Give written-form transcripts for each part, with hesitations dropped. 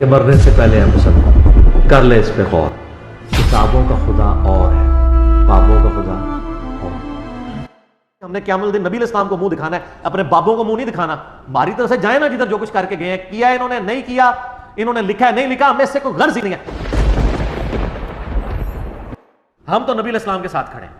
कि मरने से पहले हम सब कर ले इस पे गौर। किताबों का खुदा और है, बाबों का खुदा और। हमने क़यामत दिन नबी इस्लाम को मुंह दिखाना है, अपने बाबों को मुंह नहीं दिखाना। हमारी तरफ से जाए ना, जिधर जो कुछ करके गए हैं, किया इन्होंने नहीं किया, इन्होंने लिखा है नहीं लिखा, हमें इससे कोई गर्ज ही नहीं है। हम तो नबी इस्लाम के साथ खड़े हैं।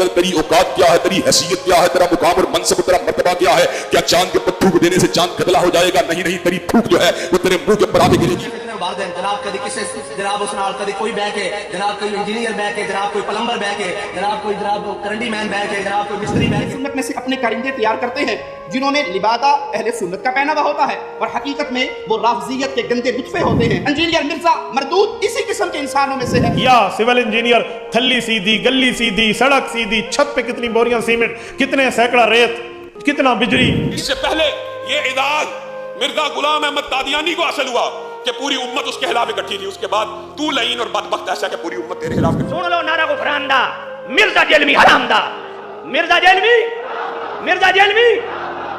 तेरी औकात क्या है, तेरी हैसियत क्या है, तेरा मुकाम और मनसब, तेरा मर्तबा क्या है? क्या चांद के पत्थर को देने से चांद गदला हो जाएगा? नहीं नहीं, तेरी थूक जो है वो तेरे मुंह के बराबर गिरेगी। जनाब कभी किसी जनाब उस नाल कभी कोई बैक है, जनाब कोई इंजीनियर बैक है, जनाब कोई प्लम्बर बैक है, जनाब कोई जनाब करंडी मैन बैक है, जनाब कोई मिस्त्री बैक है। सुन्नत में से अपने कारिंदे तैयार करते हैं जिन्होंने लिबादा अहले सुन्नत का पहनावा होता है और हकीकत में वो राफजियत के गंदे लुत्फे होते हैं। इंजीनियर मिर्जा मरदूद इसी किस्म के इंसानों में से है। या सिविल इंजीनियर, थल्ली सीधी, गली सीधी, सड़क सीधी, छत पे कितनी बोरियां सीमेंट, कितने सैकड़ा रेत, कितना बिजली। इससे पहले ये इदाद मिर्जा गुलाम अहमद कादियानी को हासिल हुआ कि पूरी उम्मत उसके खिलाफ इकट्ठी थी। उसके बाद तू लईन और बदबख्त ऐसा कि पूरी उम्मत तेरे खिलाफ। सुन लो नारा को फरामदा, मिर्जा जेलवी हरामदा, मिर्जा जेलवी, मिर्जा जेलवी,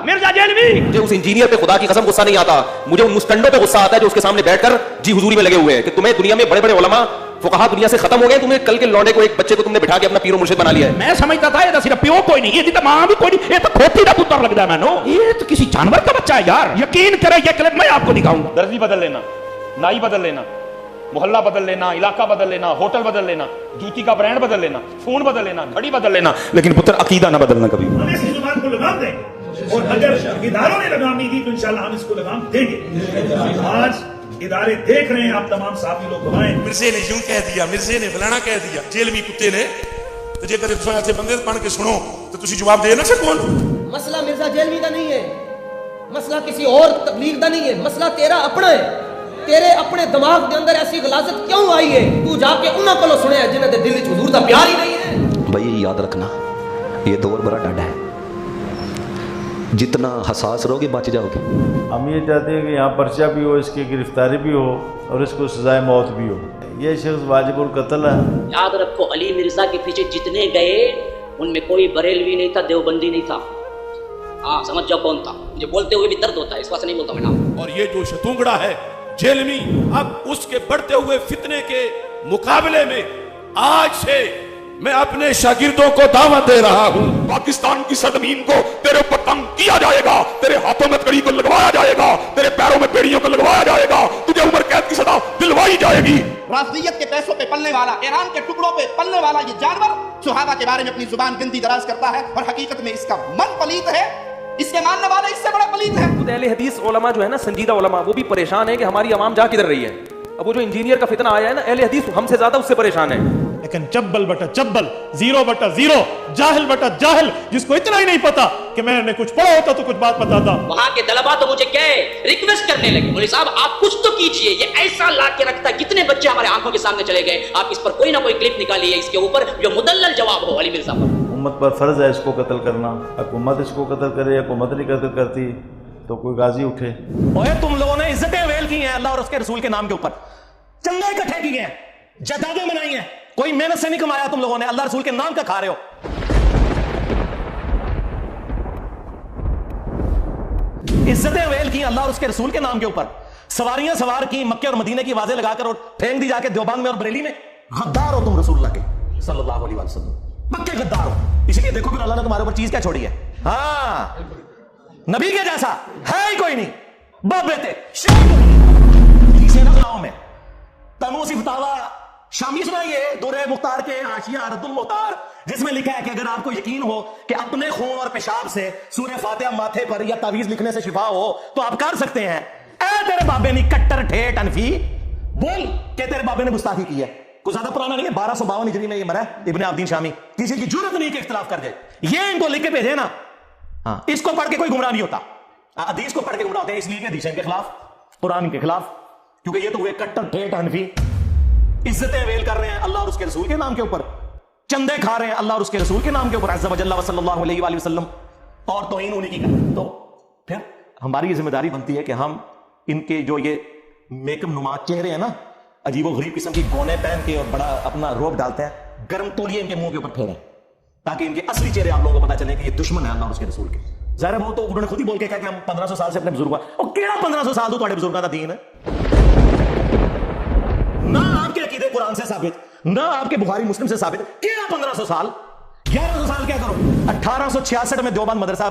मिर्जा जेलवी। मुझे उस इंजीनियर पे खुदा की कसम गुस्सा नहीं आता, मुझे उन मुस्तंडों पे गुस्सा आता है जो उसके सामने बैठकर जी हुजूरी में लगे हुए हैं कि तुम्हें दुनिया में बड़े बड़े उलमा फुकहा दुनिया से खत्म हो गए, तुम्हें कल के लौंडे को एक बच्चे को तुमने बिठा के अपना पीरो मुर्शिद बना लिया है। मैं समझता था ये सिर्फ प्यो कोई नहीं, ये तो मां भी कोई नहीं, ये तो खोती का पुत्र लगता है। मैंने ये तो किसी जानवर का बच्चा है यार। यकीन करें ये क्लिप मैं आपको दिखाऊंगा। दर्जी बदल लेना, नाई बदल लेना, मोहल्ला बदल लेना, इलाका बदल लेना, होटल बदल लेना, जूती का ब्रांड बदल लेना, फोन बदल लेना, घड़ी बदल लेना, लेकिन पुत्र अकीदा ना बदलना कभी। हम इस जुबान को लगाम देंगे और अगर इदारों ने लगाम नहीं दी तो इंशाल्लाह हम इसको लगाम देंगे। आज इदारे देख रहे हैं, आप तमाम साथी लोग घुमाएं। मिर्जे ने यूं कह दिया, मिर्जे ने फलाना कह दिया, जेलवी कुत्ते ने तो जे कदे तुम ऐसे बंदे पढ़ के सुनो तो तुसी जवाब दे ना सको। मसला मिर्जा जेलवी का नहीं है, मसला किसी और तबलीग का नहीं है, मसला तेरा अपना है। तेरे अपने दिमाग के अंदर ऐसी गलाजत क्यों आई है? तू जाके उन्होंने को सुने जिन्हें दिल च हुजूर दा प्यार ही नहीं है। भाई ये याद रखना, ये दौर बड़ा डाढ़ा है, जितना हसास रहोगे बच जाओगे। हम ये चाहते हैं कि यहाँ पर्चा भी हो, इसकी गिरफ्तारी भी हो और इसको सजाए मौत भी हो। ये शख्स वाजिबुल कत्ल है। याद रखो, अली मिर्जा के पीछे जितने गए उनमें कोई बरेलवी नहीं था, देवबंदी नहीं था। हाँ समझ जाओ कौन था। मुझे बोलते हुए भी दर्द होता है, इस वजह से नहीं बोलता मैं नाम। और ये जो शतुंगड़ा है जेलवी, अब उसके बढ़ते हुए फितने के मुकाबले में आज से मैं अपने शागिर्दों को दावत दे रहा हूं। पाकिस्तान की सरजमीन को तेरे ऊपर तंग किया जाएगा, तेरे हाथों में कड़ी को लगवाया जाएगा, तेरे पैरों में बेड़ियों को लगवाया जाएगा, तुझे उम्र कैद की सजा दिलवाई जाएगी। राफजियत के पैसों पे पलने वाला, ईरान के टुकड़ों पे पलने वाला ये जानवर सुहाबा के बारे में अपनी जुबान गिनती दराज करता है और हकीकत में इसका मन पलीत है, इसके मानने वाले इससे बड़ा पलीत है। अहले हदीस उलमा जो है ना, संजीदा उलमा, वो भी परेशान है कि हमारी आवाम जा किधर रही है। अब वो जो इंजीनियर का फितना आया है ना, अहले हदीस हमसे ज्यादा उससे परेशान है। लेकिन चब्बल बटा चब्बल, जीरो बटा जीरो, जाहिल बटा जाहिल, जिसको इतना ही नहीं पता कि मैंने कुछ पढ़ा होता तो कुछ बात बताता। वहां के तलबा तो मुझे क्या रिक्वेस्ट करने लगे, बोले साहब आप कुछ तो कीजिए, ये ऐसा ला के रखता है, कितने बच्चे हमारे आंखों के सामने चले गए, आप इस पर कोई ना कोई क्लिप निकालिए, इसके ऊपर जो मुदल्लल जवाब हो अली मिर्जा पर। उम्मत पर फर्ज है इसको कत्ल करना। हुकूमत इसको कत्ल करे, हुकूमत नहीं कत्ल करती तो कोई गाजी उठे। ओए तुम लोगों ने इज्जतें वेल की हैं अल्लाह और उसके रसूल के नाम के ऊपर, चंदे इकट्ठे किए हैं, जदादें बनाई हैं, कोई मेहनत से नहीं कमाया तुम लोगों ने, अल्लाह रसूल के नाम का खा रहे हो। इज्जतें वेल की अल्लाह और उसके रसूल के नाम के ऊपर, सवारियां सवार की मक्के और मदीने की आवाजें लगाकर और फेंक दी जाके देवबंद में और बरेली में। गद्दार हो तुम रसूलुल्लाह के सल्लल्लाहु अलैहि वसल्लम, पक्के गद्दार हो। इसीलिए देखो फिर अल्लाह ने तुम्हारे ऊपर चीज क्या छोड़ी है। हाँ, नबी के जैसा है ही कोई नहीं, बाप बेटे में तनु सिफतावा शामी सुनाइए दुरे मुख्तार के हाशिया रद्दुल मुख्तार, जिसमें लिखा है कि अगर आपको यकीन हो कि अपने खून और पेशाब से सूरह फातिहा माथे पर या तावीज लिखने से शिफा हो तो आप कर सकते हैं। ए तेरे बाबे ने कट्टर ठेठ अनफी बोल के तेरे बाबे ने गुस्ताखी की है। कुछ ज्यादा पुराना नहीं है, 1252 हिजरी में ये मरा इब्ने अब्दीन शामी। किसी की जरूरत नहीं कि इख्तिलाफ कर दे, ये इनको लिख के भेजे ना। हाँ, इसको पढ़ के कोई गुमराह नहीं होता। हदीस को पढ़ के गुमराह होते हैं इसलिए कि हदीस के खिलाफ, कुरान के खिलाफ, क्योंकि ये तो हुए कट्टर ठेठ हनफी। इज्जतें वेल कर रहे हैं अल्लाह और उसके रसूल के नाम के ऊपर, चंदे खा रहे हैं अल्लाह और उसके रसूल के नाम के ऊपर, अज़्ज़ा वजल्ला व सल्लल्लाहु अलैहि वसल्लम, और तौहीन उन्हीं की करते। तो फिर हमारी ये जिम्मेदारी बनती है कि हम इनके जो ये मेकअप नुमा चेहरे हैं ना, अजीबो गरीब किस्म की गोने पहन के और बड़ा अपना रोब डालते हैं, गर्म तौलिए इनके मुंह के ऊपर फेरें ताकि इनके असली चेहरे आप लोगों को पता चले कि ये दुश्मन है अल्लाह और उसके रसूल के। ज़ाहिर है वो तो उन्होंने खुद ही बोल के कहा कि हम 1500 साल से अपने बुजुर्ग और केड़ा 1500 साल तो तुम्हारे बुजुर्गों का दीन है। ना आपके अकीदे कुरान से साबित, ना आपके बुखारी मुस्लिम से साबित, केड़ा 1500 साल, 1100 साल क्या करो। 1866 में देवबंद मदरसा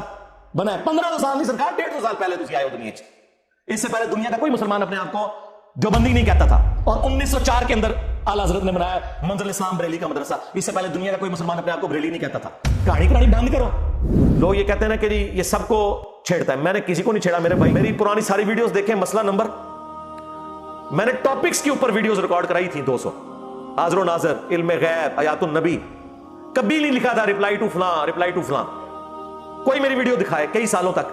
बना है, 1500 साल नहीं सरकार, 150 साल पहले तुम आए हो दुनिया। इससे पहले दुनिया का कोई मुसलमान अपने आप को देवबंदी नहीं कहता था। और 1904 के अंदर आला हजरत ने बनाया मंजिल इस्लाम बरेली का मदरसा। इससे पहले दुनिया का कोई मुसलमान अपने आप को बरेली नहीं कहता था। कहानी बंद करो। लोग ये कहते हैं ना कि ये सबको छेड़ता है, मैंने किसी को नहीं छेड़ा मेरे भाई। मेरी पुरानी सारी वीडियोस देखें, मसला नंबर, मैंने टॉपिक्स के ऊपर वीडियोस रिकॉर्ड कराई थी 200। हाज़िर नाज़िर, इल्म गैब, आयातुन नबी, कभी नहीं लिखा था रिप्लाई टू फलां, रिप्लाई टू फलां। कोई मेरी वीडियो दिखाए कई सालों तक।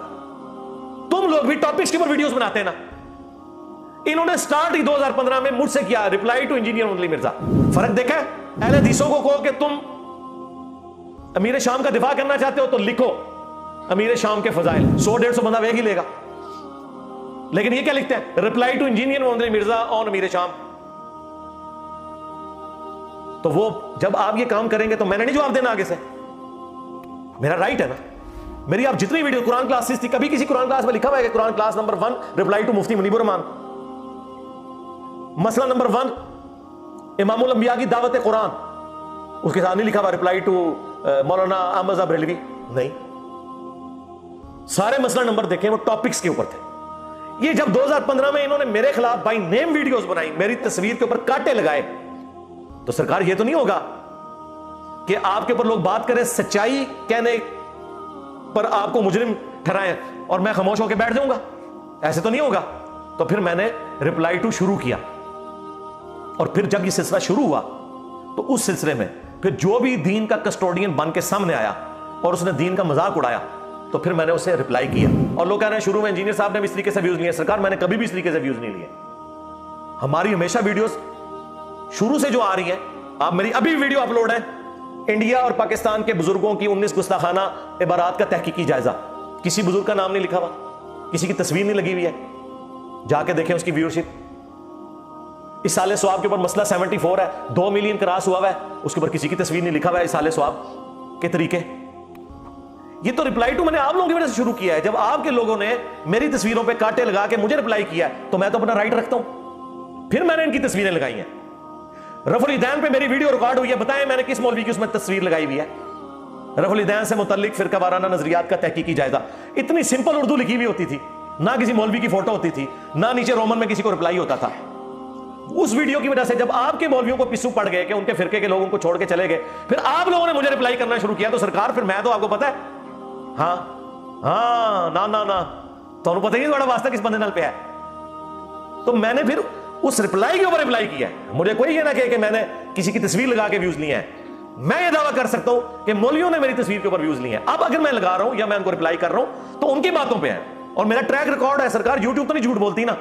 तुम लोग भी टॉपिक्स के ऊपर वीडियोस बनाते हैं ना। इन्होंने स्टार्ट ही 2015 में मुझसे किया, reply to engineer Mohammad Mirza. फर्क देखा है? अहले हदीसों को कहो कि तुम अमीर शाम का दिफा करना चाहते हो तो लिखो अमीर शाम के फजाइल, 100-150 बंदा वेग ही लेगा। लेकिन ये क्या लिखते हैं? Reply to engineer Mohammad Mirza on Amir Sham. तो वो जब आप ये काम करेंगे तो मैंने नहीं जवाब देना आगे से, मेरा राइट है ना। मेरी आप जितनी वीडियो कुरान क्लासेस थी, कभी किसी कुरान क्लास में लिखा हुआ है कि Quran class number 1 reply to Mufti Munibur Rahman, मसला नंबर 1 इमामुल अंबिया की दावत कुरान, उसके साथ नहीं लिखा हुआ रिप्लाई टू मौलाना अहमद बरेलवी, नहीं। सारे मसला नंबर देखें वो टॉपिक्स के ऊपर थे। ये जब 2015 में इन्होंने मेरे खिलाफ बाई नेम वीडियोस बनाई, मेरी तस्वीर के ऊपर कांटे लगाए, तो सरकार ये तो नहीं होगा कि आपके ऊपर लोग बात करें, सच्चाई कहने पर आपको मुजरिम ठहराएं और मैं खामोश होकर बैठ जाऊंगा, ऐसे तो नहीं होगा। तो फिर मैंने रिप्लाई टू शुरू किया। और फिर जब ये सिलसिला शुरू हुआ तो उस सिलसिले में फिर जो भी दीन का कस्टोडियन बन के सामने आया और उसने दीन का मजाक उड़ाया, तो फिर मैंने उसे रिप्लाई किया। और लोग कह रहे हैं शुरू में इंजीनियर साहब ने भी इस तरीके से व्यूज लिए। सरकार, मैंने कभी भी इस तरीके से व्यूज नहीं लिए। हमारी हमेशा वीडियोस शुरू से जो आ रही है, आप मेरी अभी वीडियो अपलोड है, इंडिया और पाकिस्तान के बुजुर्गों की 19 गुस्ताखाना इबारात का तहकीकी जायजा, किसी बुजुर्ग का नाम नहीं लिखा हुआ, किसी की तस्वीर नहीं लगी हुई है, जाके देखें उसकी व्यूअरशिप। इस साले स्वाब के ऊपर मसला 74 है, 2 मिलियन क्रॉस हुआ है, उसके ऊपर किसी की तस्वीर नहीं लिखा हुआ है। इस साले स्वाब के तरीके, ये तो रिप्लाई टू मैंने आप लोगों की वजह से शुरू किया है। जब आपके लोगों ने मेरी तस्वीरों पे कांटे लगा के मुझे रिप्लाई किया तो मैं तो अपना राइट रखता हूं, फिर मैंने इनकी तस्वीरें लगाई हैं। रफुल ईदैन पे मेरी वीडियो रिकॉर्ड हुई है, बताएं मैंने किस मौलवी की उसमें तस्वीर लगाई हुई है? रफुल ईदैन से मुतल्लिक फिरका वाराना नजरियात का तहकीकी जायजा, इतनी सिंपल उर्दू लिखी हुई होती थी, ना किसी मौलवी की फोटो होती थी, ना नीचे रोमन में किसी को रिप्लाई होता था। उस वीडियो की वजह से जब आपके मौलवियों को पिस्सू पड़ गए कि उनके फिरके के लोग उनको छोड़ के चले गए, फिर आप लोगों ने मुझे रिप्लाई करना शुरू किया। तो सरकार, फिर मैं तो आपको पता है, हाँ ना ना ना, तो पता ही नहीं थोड़ा वास्ता किस बंदे नाल पे है। तो मैंने फिर उस रिप्लाई के ऊपर रिप्लाई किया। मुझे कोई ये ना कहे कि मैंने किसी की तस्वीर लगा के व्यूज लिए हैं। मैं ये दावा कर सकता हूं कि मौलवियों ने मेरी तस्वीर के ऊपर व्यूज लिए हैं। अब अगर मैं लगा रहा हूं या मैं उनको रिप्लाई कर रहा हूं तो उनकी बातों पे है, और मेरा ट्रैक रिकॉर्ड है। सरकार, यूट्यूब तो नहीं झूठ बोलती ना।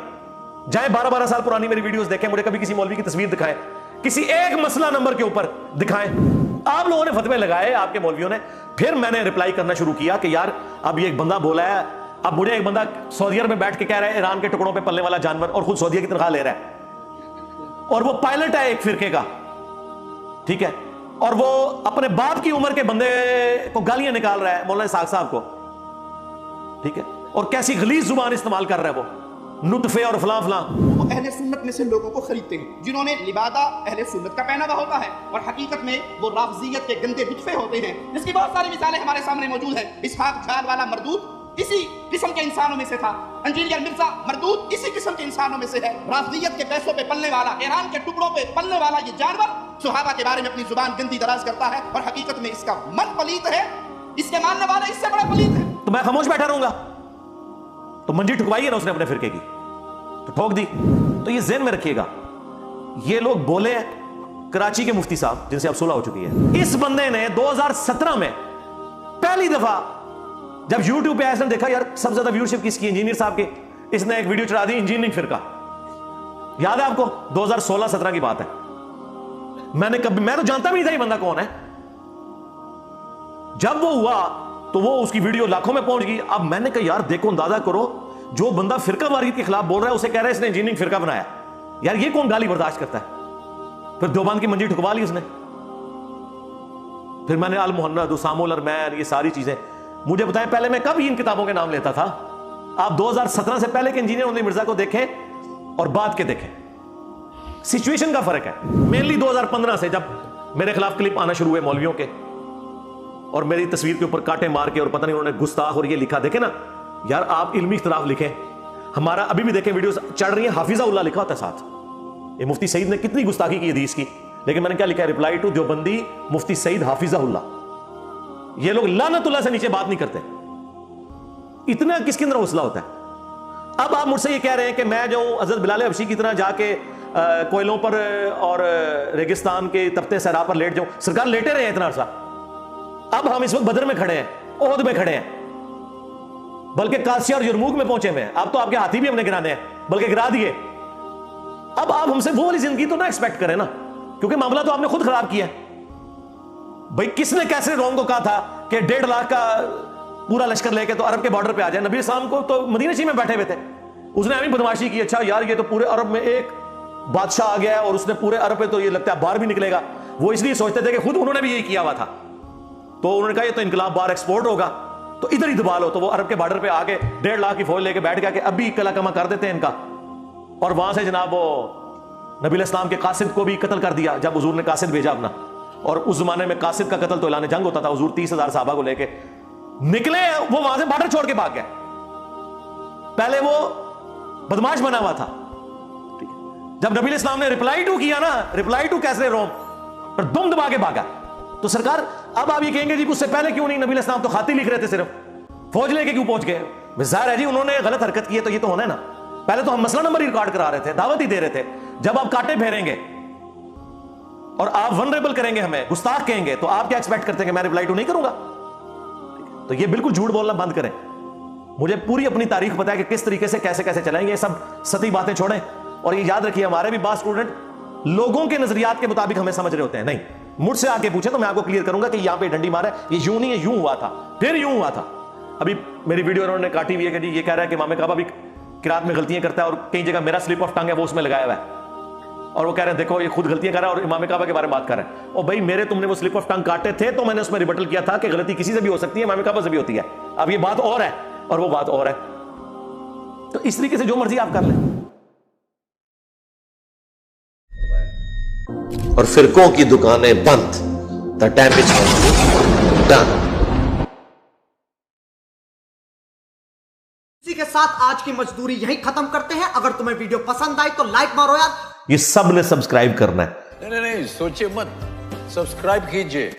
जाए 12-12 साल पुरानी मेरी वीडियोस देखें, मुझे कभी किसी मौलवी की तस्वीर दिखाएं, किसी एक मसला नंबर के ऊपर दिखाएं। आप लोगों ने फतवे लगाए, आपके मौलवियों ने, फिर मैंने रिप्लाई करना शुरू किया कि यार अब ये एक बंदा बोला है, अब मुझे एक बंदा सऊदी अरब में बैठ के कह रहा है ईरान के टुकड़ों पे पलने वाला जानवर, और खुद सऊदी की तनख्वाह ले रहा है, और वो पायलट है एक फिरके का, ठीक है, और वो अपने बाप की उम्र के बंदे को गालियां निकाल रहा है, मौलाना साग साहब को, ठीक है, और कैसी गलीज जुबान इस्तेमाल कर रहा है वो, नुतफे और फलां फलां। वो अहले सुन्नत में से लोगों को खरीदते हैं जिन्होंने लिबादा अहले सुन्नत का पहनावा होता है, और हकीकत में वो राफजियत के गंदे नुतफे होते हैं, जिसकी बहुत सारी मिसालें हमारे सामने मौजूद है। इसहाक झाल वाला मरदूद इसी किस्म के इंसानों में से था। इंजीनियर मिर्जा मरदूद इसी किस्म के इंसानों में से है। राफजियत के पैसों पे पलने वाला, ईरान के टुकड़ों पे पलने वाला ये जानवर सुहाबा के बारे में अपनी जुबान गंदी दराज करता है, और हकीकत में इसका मन पलीत है, इसके मानने वाले इससे बड़ा पलीत है। तो मैं खामोश बैठा रहूंगा? तो मंजी ठुकवाई है ना उसने अपने फिरके की, तो ठोक दी। तो ये ज़हन में रखिएगा, ये लोग बोले कराची के मुफ्ती साहब जिनसे अब सुलह हो चुकी है, इस बंदे ने 2017 में पहली दफा जब YouTube पे आया, इसने देखा यार सबसे ज्यादा व्यूअरशिप किसकी, इंजीनियर साहब की, इसने एक वीडियो चढ़ा दी इंजीनियरिंग फिरका। याद है आपको? 2016-17 की बात है। मैं तो जानता भी नहीं था ये बंदा कौन है। जब वो हुआ तो वो उसकी वीडियो लाखों में पहुंच गई। अब मैंने कहा यार देखो, अंदाजा करो, जो बंदा फिरका वारियत के खिलाफ बोल रहा है उसे कह रहा है इसने इंजीनियरिंग फिरका बनाया। यार ये कौन गाली बर्दाश्त करता है? फिर देवबंद की मंजी ठुकवा ली उसने। फिर मैंने अल मुहन्नद, उसामुल अरमैन, ये सारी चीजें मुझे बताएं, पहले मैं कब इन किताबों के नाम लेता था? आप 2017 से पहले के इंजीनियर उमर मिर्जा को देखें और बाद के देखें, सिचुएशन का फर्क है। मेनली 2015 से जब मेरे खिलाफ क्लिप आना शुरू हुए मौलवियों के, और मेरी तस्वीर के ऊपर कांटे मार के और पता नहीं उन्होंने गुस्ताख और ये लिखा, देखे ना यार, आप इल्मी इख्तिलाफ लिखें। हमारा अभी भी देखें वीडियोस चढ़ रही है, हाफिजा उल्लाह लिखा होता है साथ। ये मुफ्ती सईद ने कितनी गुस्ताखी की हदीस की, लेकिन मैंने क्या लिखा है? रिप्लाई टू देवबंदी मुफ्ती सईद हाफिजा उल्लाह। ये लोग लानतुल्लाह से नीचे बात नहीं करते। इतना किसके अंदर हौसला होता है? अब आप मुझसे ये कह रहे हैं कि मैं जो हजरत बिलाल हबशी की तरह जाके कोयलों पर और रेगिस्तान के तपते सहरा पर लेट जाऊं। सरकार लेटे रहे हैं इतना अरसा। अब हम इस वक्त बदर में खड़े हैं, ओहद में खड़े हैं, बल्कि कासिया और यरमूक में पहुंचे हुए हैं। अब तो आपके हाथी भी हमने गिराने हैं, बल्कि गिरा दिए। अब आप हमसे वो वाली जिंदगी तो ना एक्सपेक्ट करें ना, क्योंकि मामला तो आपने खुद खराब किया है। भाई किसने कैसे रोम को कहा था कि 1.5 लाख का पूरा लश्कर लेके तो अरब के बॉर्डर पे आ जाए? नबी इस्लाम को तो मदीना शरीफ में बैठे हुए थे, उसने अभी बदमाशी की। अच्छा यार, ये तो पूरे अरब में एक बादशाह आ गया है और उसने पूरे अरब पे तो ये लगता है बाहर भी निकलेगा। वो इसलिए सोचते थे कि खुद उन्होंने भी यही किया हुआ था, तो उन्होंने कहा ये तो इनकलाब बाहर एक्सपोर्ट होगा, तो इधर ही दबा लो। तो वो अरब के बॉर्डर पे आके 1.5 लाख की फौज लेके बैठ गया कि अभी कला कमा कर देते हैं इनका। और वहां से जनाब वो नबी इस्लाम के कासिद को भी कत्ल कर दिया, जब हुजूर ने कासिद भेजा अपना। और उस जमाने में कासिद का कत्ल तो ऐलान जंग होता था। हुजूर 30,000 सहाबा को लेके निकले, वो वहां से बॉर्डर छोड़ के भाग गए। पहले वो बदमाश बना हुआ था। जब नबी इस्लाम ने रिप्लाई टू किया ना, रिप्लाई टू कैसरे रोम पर दुम दबा के भागा। तो सरकार अब आप ये कहेंगे जी उससे पहले क्यों नहीं? नबी इस्लाम तो खाती लिख रहे थे, सिर्फ फौज लेके क्यों पहुंच गए? जाहिर है जी उन्होंने गलत हरकत की है, तो ये तो होना है ना। पहले तो हम मसला नंबर ही रिकॉर्ड करा रहे थे, दावत ही दे रहे थे। जब आप कांटे फेरेंगे और आप वनरेबल करेंगे, हमें गुस्ताख कहेंगे, तो आप क्या एक्सपेक्ट करते हैं कि मैं रिप्लाई टू नहीं करूंगा? तो ये बिल्कुल झूठ बोलना बंद करें। मुझे पूरी अपनी तारीख पता है कि किस तरीके से कैसे कैसे चलाएंगे। ये सब सती बातें छोड़ें और ये याद रखिए, हमारे भी बात स्टूडेंट लोगों के नजरियात के मुताबिक हमें समझ रहे होते हैं। नहीं, मुझसे आके पूछे तो मैं आपको क्लियर करूंगा कि यहां पे डंडी मारा है, ये यूं नहीं है, यूं हुआ था, फिर यूं हुआ था। अभी मेरी वीडियो उन्होंने काटी हुई है कि जी ये कह रहा है कि इमाम काबा भी किरात में गलतियां करता है और कई जगह मेरा स्लिप ऑफ टंग है वो उसमें लगाया हुआ है, और वो कह रहे हैं देखो ये खुद गलतियां कर रहा है और इमाम काबा के बारे में बात कर रहा है। और भाई मेरे तुमने वो स्लिप ऑफ टंग काटे थे तो मैंने उसमें रिबटल किया था कि गलती किसी से भी हो सकती है, इमाम काबा से भी होती है। अब ये बात और है और वो बात और है। तो इस तरीके से जो मर्जी आप कर लें। और फिरकों की दुकानें बंद। The damage done. इसी के साथ आज की मजदूरी यहीं खत्म करते हैं। अगर तुम्हें वीडियो पसंद आई तो लाइक मारो यार। ये सब ने सब्सक्राइब करना है। नहीं, सोचिए मत, सब्सक्राइब कीजिए।